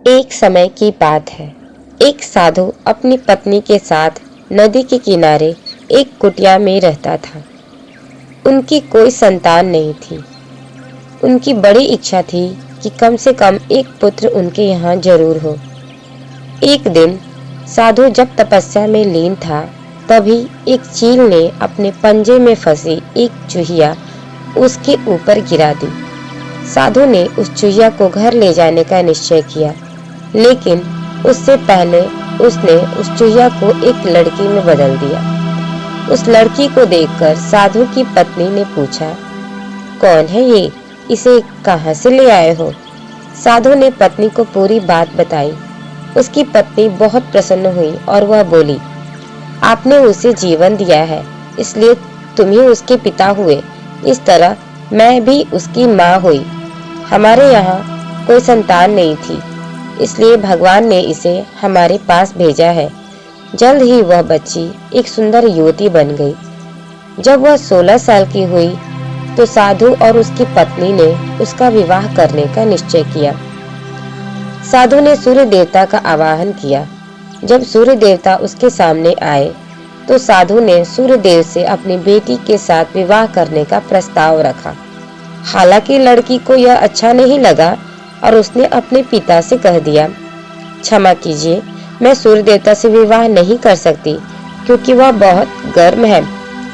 एक समय की बात है। एक साधु अपनी पत्नी के साथ नदी के किनारे एक कुटिया में रहता था। उनकी कोई संतान नहीं थी। उनकी बड़ी इच्छा थी कि कम से कम एक पुत्र उनके यहाँ जरूर हो। एक दिन साधु जब तपस्या में लीन था, तभी एक चील ने अपने पंजे में फंसी एक चूहिया उसके ऊपर गिरा दी। साधु ने उस चूहिया को घर ले जाने का निश्चय किया, लेकिन उससे पहले उसने उस चूहिया को एक लड़की में बदल दिया। उस लड़की को देखकर साधु की पत्नी ने पूछा, कौन है ये? इसे कहाँ से ले आए हो? साधु ने पत्नी को पूरी बात बताई। उसकी पत्नी बहुत प्रसन्न हुई और वह बोली, आपने उसे जीवन दिया है, इसलिए तुम ही उसके पिता हुए। इस तरह मैं भी उसकी माँ हुई। हमारे यहाँ कोई संतान नहीं थी, इसलिए भगवान ने इसे हमारे पास भेजा है। जल्द ही वह बच्ची एक सुंदर युवती बन गई। जब वह 16 साल की हुई तो साधु और उसकी पत्नी ने उसका विवाह करने का निश्चय किया। साधु ने सूर्य देवता का आवाहन किया। जब सूर्य देवता उसके सामने आए तो साधु ने सूर्य देव से अपनी बेटी के साथ विवाह करने का प्रस्ताव रखा। हालांकि लड़की को यह अच्छा नहीं लगा और उसने अपने पिता से कह दिया, क्षमा कीजिए, मैं सूर्य देवता से विवाह नहीं कर सकती क्योंकि वह बहुत गर्म है।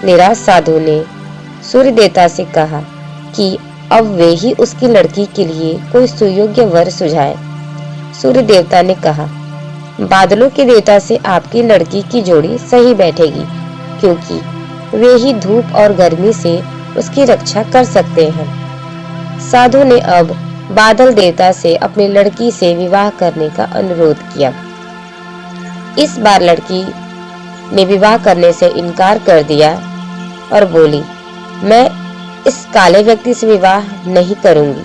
निराश साधु ने सूर्य देवता से कहा कि अब वे ही उसकी लड़की के लिए कोई सुयोग्य वर सुझाए। सूर्य देवता ने कहा, बादलों के देवता से आपकी लड़की की जोड़ी सही बैठेगी, क्योंकि वे ही धूप और गर्मी से उसकी रक्षा कर सकते हैं। साधु ने अब बादल देवता से अपनी लड़की से विवाह करने का अनुरोध किया। इस बार लड़की ने विवाह करने से इनकार कर दिया और बोली, मैं इस काले व्यक्ति से विवाह नहीं करूंगी।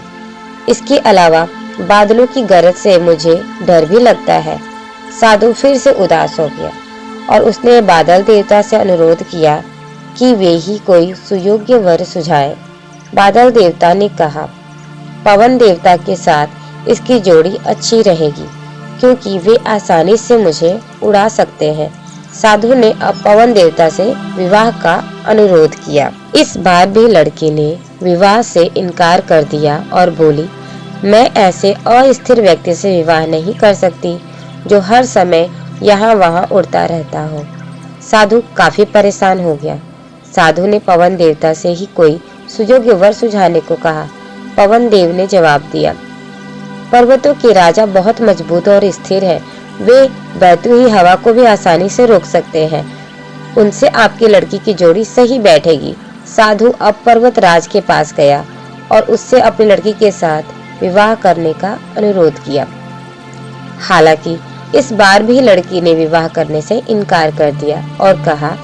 इसके अलावा बादलों की गरज से मुझे डर भी लगता है। साधु फिर से उदास हो गया और उसने बादल देवता से अनुरोध किया कि वे ही कोई सुयोग्य वर सुझाए। बादल देवता ने कहा, पवन देवता के साथ इसकी जोड़ी अच्छी रहेगी, क्योंकि वे आसानी से मुझे उड़ा सकते हैं। साधु ने अब पवन देवता से विवाह का अनुरोध किया। इस बार भी लड़की ने विवाह से इनकार कर दिया और बोली, मैं ऐसे अस्थिर व्यक्ति से विवाह नहीं कर सकती जो हर समय यहाँ वहाँ उड़ता रहता हो। साधु काफी परेशान हो गया। साधु ने पवन देवता से ही कोई सुयोग्य वर सुझाने को कहा। पवन देव ने जवाब दिया, पर्वतों के राजा बहुत मजबूत और स्थिर है। वे बहती हुई हवा को भी आसानी से रोक सकते हैं। उनसे आपकी लड़की की जोड़ी सही बैठेगी। साधु अब पर्वत राज के पास गया और उससे अपनी लड़की के साथ विवाह करने का अनुरोध किया। हालांकि इस बार भी लड़की ने विवाह करने से इनकार कर दिया और कहा,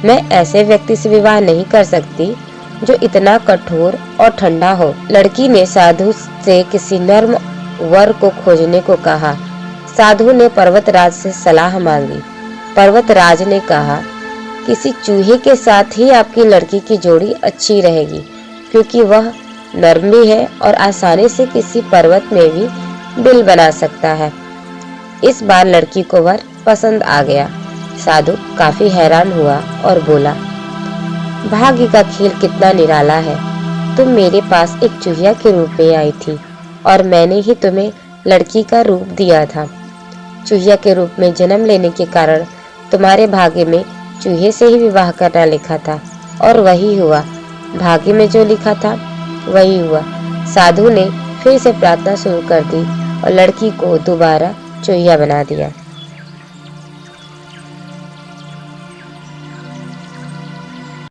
मैं ऐसे व्यक्ति से विवाह नहीं कर सकती जो इतना कठोर और ठंडा हो। लड़की ने साधु से किसी नर्म वर को खोजने को कहा। साधु ने पर्वतराज से सलाह मांगी। पर्वतराज ने कहा, किसी चूहे के साथ ही आपकी लड़की की जोड़ी अच्छी रहेगी, क्योंकि वह नर्म भी है और आसानी से किसी पर्वत में भी बिल बना सकता है। इस बार लड़की को वर पसंद आ गया। साधु काफी हैरान हुआ और बोला, भाग्य का खेल कितना निराला है। तुम मेरे पास एक चूहिया के रूप में आई थी और मैंने ही तुम्हें लड़की का रूप दिया था। चूहिया के रूप में जन्म लेने के कारण तुम्हारे भाग्य में चूहे से ही विवाह करना लिखा था और वही हुआ। भाग्य में जो लिखा था वही हुआ। साधु ने फिर से प्रार्थना शुरू कर दी और लड़की को दोबारा चूहिया बना दिया।